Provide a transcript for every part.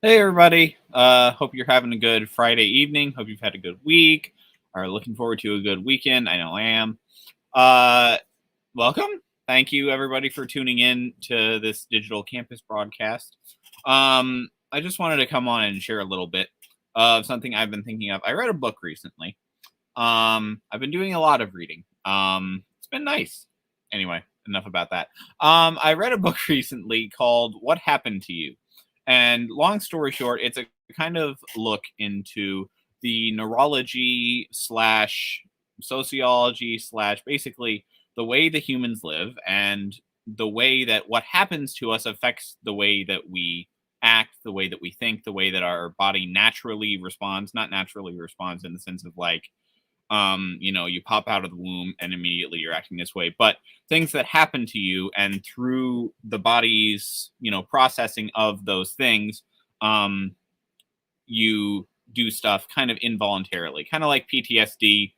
Hey everybody. Hope you're having a good Friday evening. Hope you've had a good week. Are looking forward to a good weekend. I know I am. Uh, Welcome. Thank you everybody for tuning in to this digital campus broadcast. I just wanted to come on and share a little bit of something I've been thinking of. I read a book recently. I've been doing a lot of reading. It's been nice. Anyway, enough about that. I read a book recently called What Happened to You? And long story short, it's a kind of look into the neurology slash sociology slash basically the way the humans live and the way that what happens to us affects the way that we act, the way that we think, the way that our body naturally responds, not naturally responds in the sense of like you pop out of the womb and immediately you're acting this way, but things that happen to you and through the body's, processing of those things, um, you do stuff kind of involuntarily, kind of like PTSD,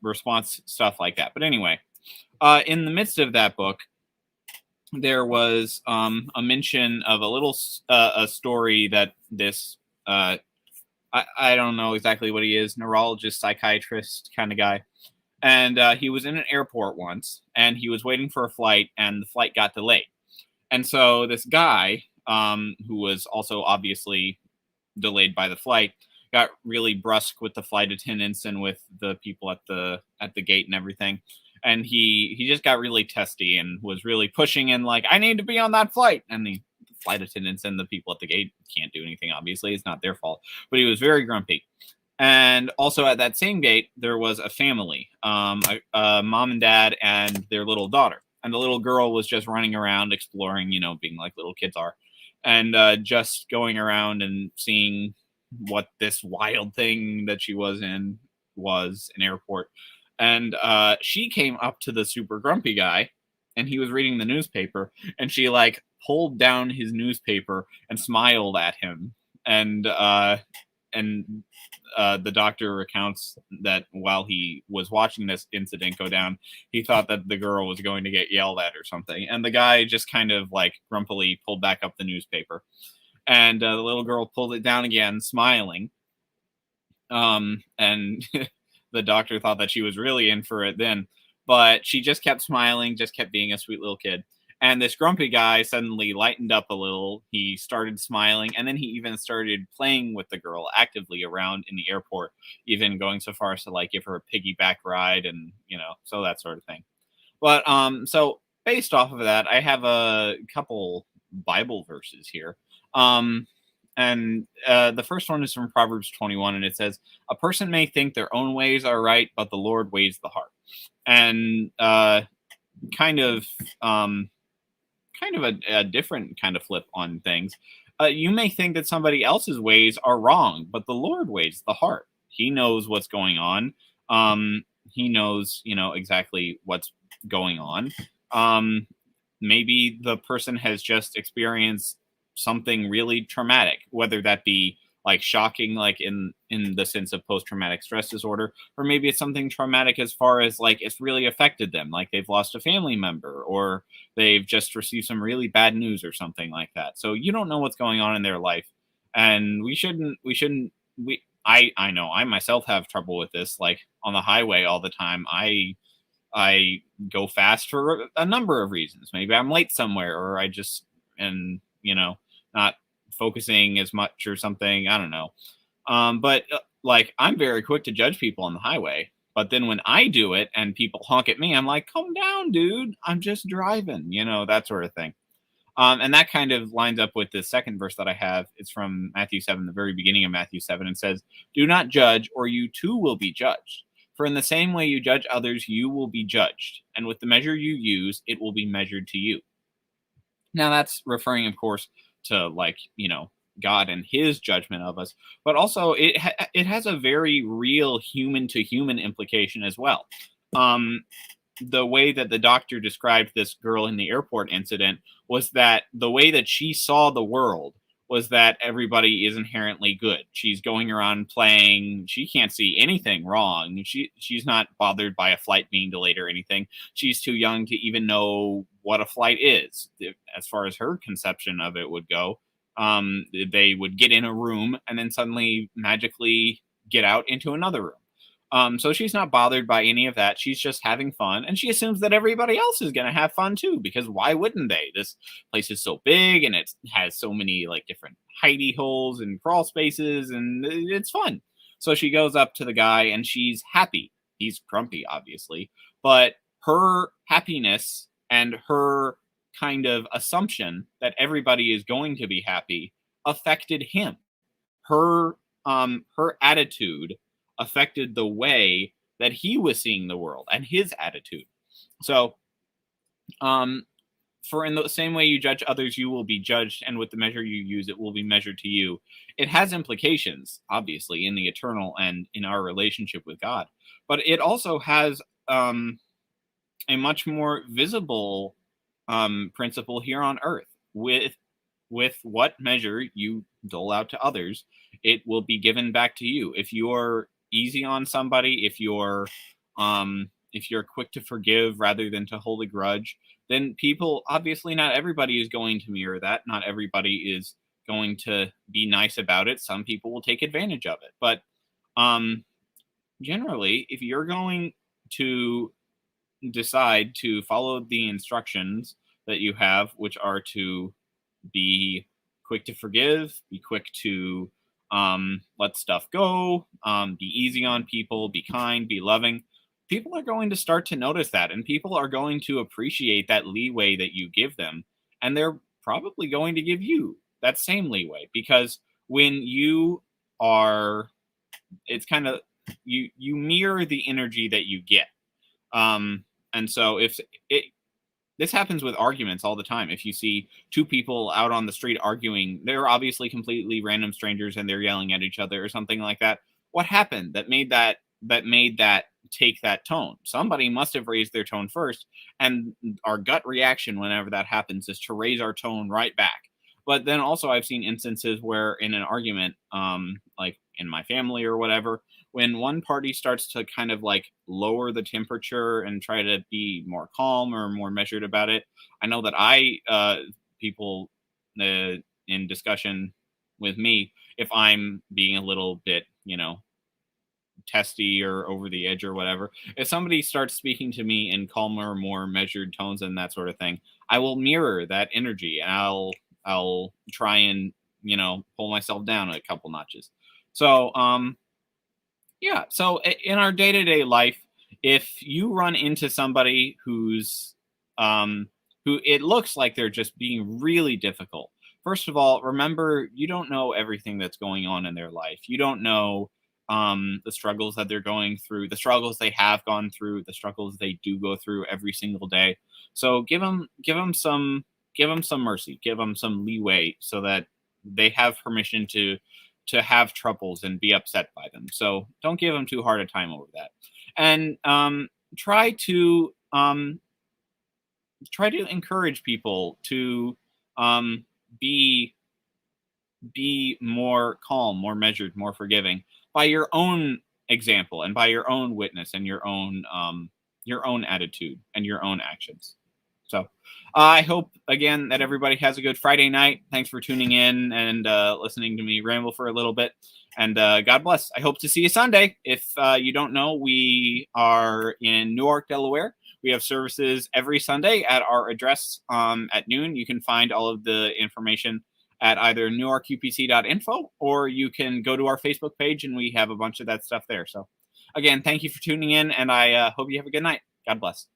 response stuff like that. But anyway, in the midst of that book, there was a mention of a story that this I don't know exactly what he is, neurologist, psychiatrist kind of guy. And he was in an airport once and he was waiting for a flight and the flight got delayed. And so this guy, who was also obviously delayed by the flight, got really brusque with the flight attendants and with the people at the gate and everything. And he just got really testy and was really pushing and like, I need to be on that flight. And the flight attendants and the people at the gate can't do anything. Obviously, it's not their fault. But he was very grumpy. And also at that same gate, there was a family, a mom and dad and their little daughter. And the little girl was just running around exploring, being like little kids are, and just going around and seeing what this wild thing that she was in was an airport. And she came up to the super grumpy guy and he was reading the newspaper and she like pulled down his newspaper and smiled at him. And the doctor recounts that while he was watching this incident go down, he thought that the girl was going to get yelled at or something. And the guy just kind of like grumpily pulled back up the newspaper. And the little girl pulled it down again, smiling. And the doctor thought that she was really in for it then. But she just kept smiling, just kept being a sweet little kid. And this grumpy guy suddenly lightened up a little. He started smiling, and then he even started playing with the girl actively around in the airport, even going so far as to like give her a piggyback ride and so that sort of thing. But so based off of that, I have a couple Bible verses here. And the first one is from Proverbs 21, and it says, "A person may think their own ways are right, but the Lord weighs the heart." And kind of um, kind of a different kind of flip on things. You may think that somebody else's ways are wrong, but the Lord weighs the heart. He knows what's going on. He knows, exactly what's going on. Maybe the person has just experienced something really traumatic, whether that be like shocking, like in the sense of post-traumatic stress disorder, or maybe it's something traumatic as far as like it's really affected them, like they've lost a family member or they've just received some really bad news or something like that. So you don't know what's going on in their life, and we I know I myself have trouble with this, like on the highway all the time. I go fast for a number of reasons. Maybe I'm late somewhere, or I just and not focusing as much or something. I don't know. But like I'm very quick to judge people on the highway. But then when I do it and people honk at me, I'm like, calm down, dude. I'm just driving, that sort of thing. And that kind of lines up with the second verse that I have. It's from Matthew 7, the very beginning of Matthew 7, and says, "Do not judge, or you too will be judged. For in the same way you judge others, you will be judged. And with the measure you use, it will be measured to you." Now, that's referring, of course, to like, God and his judgment of us, but also it has a very real human to human implication as well. Um, the way that the doctor described this girl in the airport incident was that the way that she saw the world was that everybody is inherently good. She's going around playing. She can't see anything wrong. She's not bothered by a flight being delayed or anything. She's too young to even know what a flight is, as far as her conception of it would go. They would get in a room and then suddenly magically get out into another room. So she's not bothered by any of that. She's just having fun, and she assumes that everybody else is going to have fun too, because why wouldn't they? This place is so big, and it has so many like different hidey holes and crawl spaces, and it's fun. So she goes up to the guy, and she's happy. He's grumpy, obviously, but her happiness and her kind of assumption that everybody is going to be happy affected him. Her attitude affected the way that he was seeing the world and his attitude. So, for in the same way you judge others, you will be judged, and with the measure you use, it will be measured to you. It has implications, obviously, in the eternal and in our relationship with God, but it also has a much more visible principle here on earth. With what measure you dole out to others, it will be given back to you. If you're easy on somebody, if you're quick to forgive rather than to hold a grudge, then people, obviously not everybody is going to mirror that. Not everybody is going to be nice about it. Some people will take advantage of it. But generally, if you're going to decide to follow the instructions that you have, which are to be quick to forgive, be quick to let stuff go, be easy on people, be kind, be loving, people are going to start to notice that, and people are going to appreciate that leeway that you give them, and they're probably going to give you that same leeway, because when you are, it's kind of, you mirror the energy that you get. And so if it, this happens with arguments all the time. If you see two people out on the street arguing, they're obviously completely random strangers and they're yelling at each other or something like that. What happened that made that take that tone? Somebody must have raised their tone first, and our gut reaction whenever that happens is to raise our tone right back. But then also I've seen instances where in an argument, like in my family or whatever, when one party starts to kind of like lower the temperature and try to be more calm or more measured about it, I know that people in discussion with me, if I'm being a little bit, testy or over the edge or whatever, if somebody starts speaking to me in calmer, more measured tones and that sort of thing, I will mirror that energy, and I'll try and, pull myself down a couple notches. So, yeah. So in our day-to-day life, if you run into somebody who it looks like they're just being really difficult, first of all, remember, you don't know everything that's going on in their life. You don't know the struggles that they're going through, the struggles they have gone through, the struggles they do go through every single day. So give them some mercy, give them some leeway, so that they have permission to have troubles and be upset by them. So don't give them too hard a time over that. And try to encourage people to be more calm, more measured, more forgiving by your own example and by your own witness and your own attitude and your own actions. So I hope, again, that everybody has a good Friday night. Thanks for tuning in and listening to me ramble for a little bit. And God bless. I hope to see you Sunday. If you don't know, we are in Newark, Delaware. We have services every Sunday at our address at noon. You can find all of the information at either newarkupc.info, or you can go to our Facebook page, and we have a bunch of that stuff there. So again, thank you for tuning in, and I hope you have a good night. God bless.